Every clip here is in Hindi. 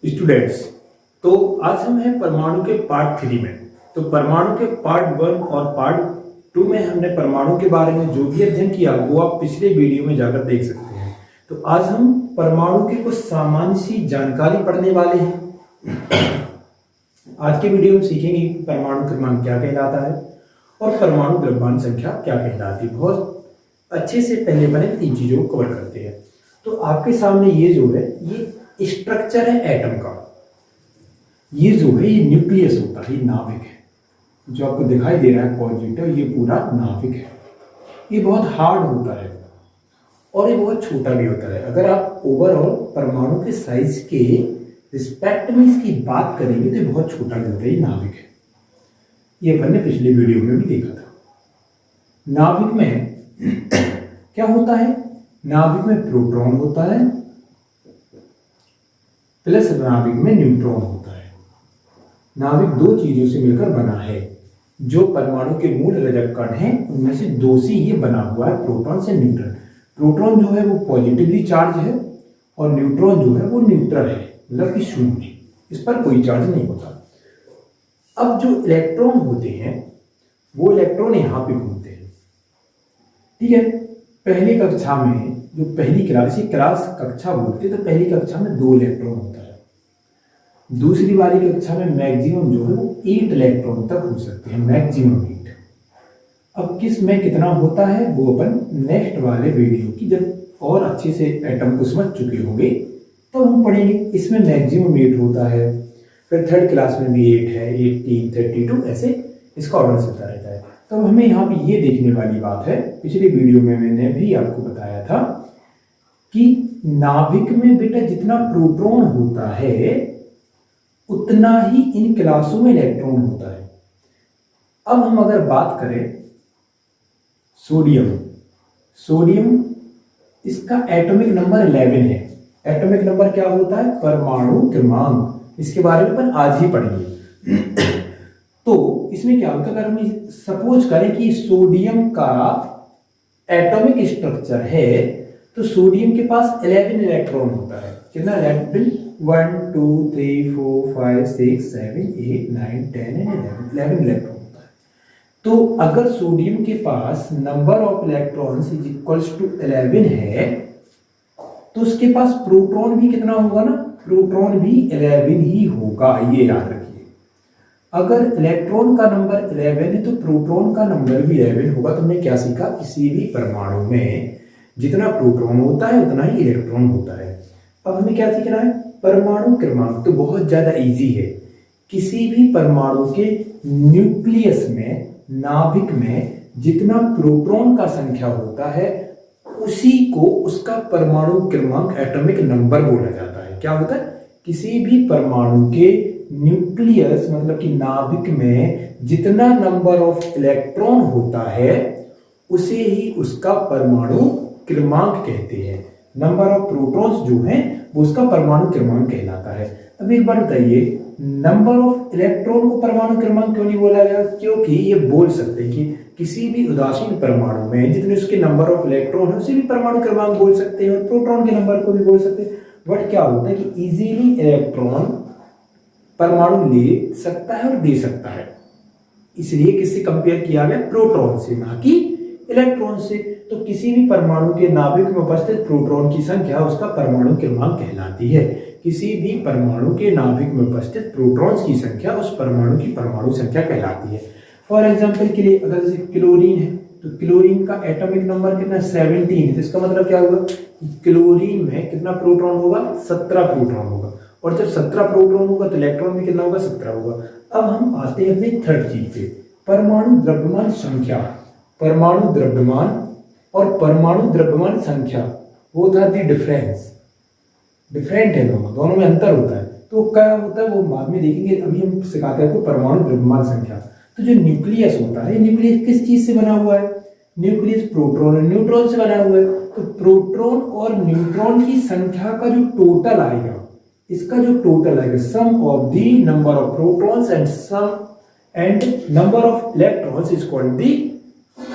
स्टूडेंट्स, तो आज हम हैं परमाणु के पार्ट 3 में। तो परमाणु के पार्ट 1 और पार्ट 2 में हमने परमाणु के बारे में जो भी अध्ययन किया वो आप पिछले वीडियो में जाकर देख सकते हैं। तो आज हम परमाणु की कुछ सामान्य सी जानकारी पढ़ने वाले हैं। आज के वीडियो में सीखेंगे कि परमाणु क्रमांक क्या कहलाता है और परमाणु द्रव्यमान संख्या क्या कहलाती है। बहुत अच्छे से पहले तीन चीजों को कवर करते हैं। तो आपके सामने ये जो है ये स्ट्रक्चर है एटम का। ये जो है ये न्यूक्लियस होता है, ये नाभिक है जो आपको दिखाई दे रहा है पॉजिटिव, ये पूरा नाभिक है। ये बहुत हार्ड होता है और ये बहुत छोटा भी होता है। अगर आप ओवरऑल परमाणु के साइज के रिस्पेक्ट में इसकी बात करेंगे तो ये बहुत छोटा भी होता है। ये नाभिक है, ये अपन ने पिछले वीडियो में भी देखा था। नाभिक में क्या होता है? नाभिक में प्रोटॉन होता है प्लस नाभिक में न्यूट्रॉन होता है। नाभिक दो चीजों से मिलकर बना है। जो परमाणु के मूल रजक कण हैं उनमें से दो से ये बना हुआ है, प्रोटॉन से न्यूट्रॉन। प्रोटॉन जो है वो पॉजिटिवली चार्ज है और न्यूट्रॉन जो है वो न्यूट्रल है, मतलब कि शून्य, इस पर कोई चार्ज नहीं होता। अब जो इलेक्ट्रॉन होते हैं वो इलेक्ट्रॉन यहाँ पे घूमते हैं, ठीक है। पहली कक्षा में जो पहली क्लास, इसी क्लास कक्षा बोलते हैं, तो पहली कक्षा में 2 इलेक्ट्रॉन होता है। दूसरी वाली कक्षा में मैक्सिमम जो है वो 8 इलेक्ट्रॉन तक हो सकते हैं, मैक्सिमम 8। अब किस में कितना होता है वो अपन नेक्स्ट वाले वीडियो की जब और अच्छे से एटम को समझ चुके होंगे तो हम पढ़ेंगे। इसमें मैक्सिमम 8 होता है, फिर थर्ड क्लास में भी 8 है, 18, 32 ऐसे इसका ऑर्डर चलता रहता है। तो हमें यहाँ पे ये देखने वाली बात है, पिछले वीडियो में मैंने भी आपको बताया था कि नाभिक में बेटा जितना प्रोटॉन होता है उतना ही इन क्लासों में इलेक्ट्रॉन होता है। अब हम अगर बात करें सोडियम इसका एटॉमिक नंबर 11 है। एटॉमिक नंबर क्या होता है? परमाणु क्रमांक। इसके बारे में अपन आज ही पढ़ेंगे। तो इसमें क्या होता है, अगर हम सपोज करें कि सोडियम का एटॉमिक स्ट्रक्चर है तो सोडियम के पास 11 इलेक्ट्रॉन होता है। कितना? 1 2 3 4 5 6 7 8 9 10 एंड 11 इलेक्ट्रॉन होता है। तो अगर सोडियम के पास number of electrons is equals to 11 है तो उसके पास प्रोटॉन भी कितना होगा ना? प्रोटॉन भी 11 ही होगा, ये याद रखिए। अगर इलेक्ट्रॉन का नंबर 11 है तो प्रोटॉन का नंबर भी 11 होगा। तुमने क्या सीखा? किसी भी परमाणु में जितना प्रोटॉन होता है उतना ही इलेक्ट्रॉन होता है। अब हमें क्या सीखना है? परमाणु क्रमांक। तो बहुत ज्यादा इजी है। किसी भी परमाणु के न्यूक्लियस में, नाभिक में जितना प्रोटॉन का संख्या होता है उसी को उसका परमाणु क्रमांक, एटॉमिक नंबर बोला जाता है। क्या होता है? किसी भी परमाणु के न्यूक्लियस मतलब कि नाभिक में जितना नंबर ऑफ इलेक्ट्रॉन होता है उसे ही उसका परमाणु क्रमांक कहते हैं। नंबर ऑफ प्रोटॉन्स जो हैं वो उसका परमाणु क्रमांक कहलाता है। अब एक बार बताइए, नंबर ऑफ इलेक्ट्रॉन को परमाणु क्रमांक क्यों नहीं बोला गया? क्योंकि ये बोल सकते हैं कि किसी भी उदासीन परमाणु में जितने उसके नंबर ऑफ इलेक्ट्रॉन है उसे भी परमाणु क्रमांक बोल सकते हैं और प्रोटॉन के नंबर को भी बोल सकते हैं। बट क्या होता है कि इजीली इलेक्ट्रॉन परमाणु ले सकता है और दे सकता है, इसलिए किससे कंपेयर किया गया? प्रोटॉन से, ना कि इलेक्ट्रॉन से। तो किसी भी परमाणु के नाभिक में उपस्थित प्रोटॉन की संख्या उसका परमाणु क्रमांक कहलाती है। किसी भी परमाणु के नाभिक में उपस्थित प्रोटॉन्स की संख्या उस परमाणु की परमाणु संख्या कहलाती है। फॉर एग्जाम्पल के लिए अगर जैसे क्लोरीन है तो क्लोरीन का एटॉमिक नंबर कितना? 17 है। तो इसका मतलब क्या होगा? क्लोरीन में कितना प्रोटॉन होगा? 17 प्रोटॉन होगा। और जब 17 प्रोटॉन होगा तो इलेक्ट्रॉन भी कितना होगा? 17 होगा। अब हम आते हैं अपनी थर्ड चीज पे, परमाणु द्रव्यमान संख्या। परमाणु द्रव्यमान और परमाणु द्रव्यमान संख्या वो था दी डिफरेंट है, दोनों में अंतर होता है। तो क्या होता है वो बाद में देखेंगे। अभी हम सिखाते हैं आपको परमाणु द्रव्यमान संख्या। तो जो न्यूक्लियस होता है, न्यूक्लियस किस चीज से बना हुआ है? न्यूक्लियस प्रोटॉन और न्यूट्रॉन से बना हुआ है। तो प्रोटॉन और न्यूट्रॉन की संख्या का जो टोटल आएगा, इसका जो टोटल आएगा, sum of the number of protons and number of electrons is called the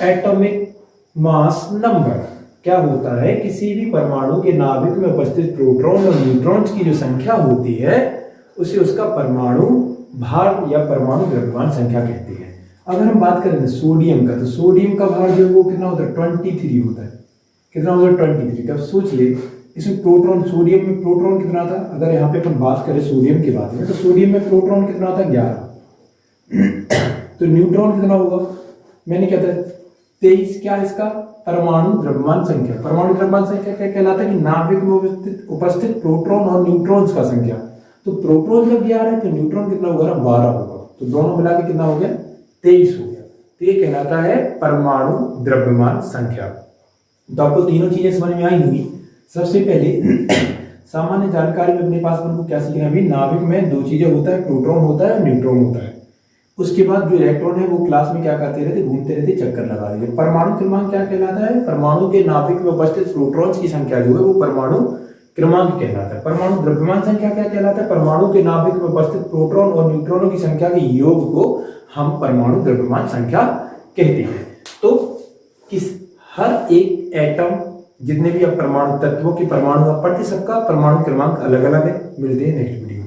atomic mass number. क्या होता है, किसी भी परमाणु के नाभिक में उपस्थित प्रोटॉन और न्यूट्रॉन्स की जो संख्या होती है उसे उसका परमाणु भार या परमाणु द्रव्यमान संख्या कहते हैं। अगर हम बात करें सोडियम का, तो सोडियम का भार जो है वो कितना होता है, 23 होता है। कितना होता है, 23। तब सोच ले इसमें प्रोटॉन, सोडियम में प्रोटॉन कितना था, अगर यहाँ पे अपन बात करें सोडियम की बात में, तो सोडियम में प्रोटॉन कितना था, 11। तो न्यूट्रॉन कितना होगा, मैंने क्या था 23। क्या इसका परमाणु द्रव्यमान संख्या। परमाणु द्रव्यमान संख्या क्या कहलाता है कि नाभिक में उपस्थित प्रोटॉन और न्यूट्रॉन्स का संख्या। तो प्रोटॉन जब 11 है तो न्यूट्रॉन कितना होगा ना, 12 होगा। तो दोनों मिला के कितना हो गया, 23 हो गया। तो ये कहलाता है परमाणु द्रव्यमान संख्या। तो आपको तीनों चीजें समझ में आई होंगी। सबसे पहले सामान्य जानकारी में अपने पास हमको क्या सीखना है, नाभिक में दो चीजें होता है, प्रोटॉन होता है और न्यूट्रॉन होता है। उसके बाद जो इलेक्ट्रॉन है वो क्लास में क्या करते रहते, घूमते रहते, चक्कर लगा रहे। परमाणु क्रमांक क्या कहलाता है, परमाणु के नाभिक में उपस्थित प्रोटॉन्स की संख्या जो है वो परमाणु क्रमांक कहलाता है। परमाणु द्रव्यमान संख्या क्या कहलाता है, परमाणु के नाभिक में उपस्थित प्रोटॉन और न्यूट्रॉनों की संख्या के योग को हम परमाणु द्रव्यमान संख्या कहते हैं। तो किस हर एक एटम, जितने भी अब परमाणु तत्वों के परमाणु आप पढ़ते, सबका परमाणु क्रमांक अलग अलग है। मिलते हैं नेक्स्ट वीडियो।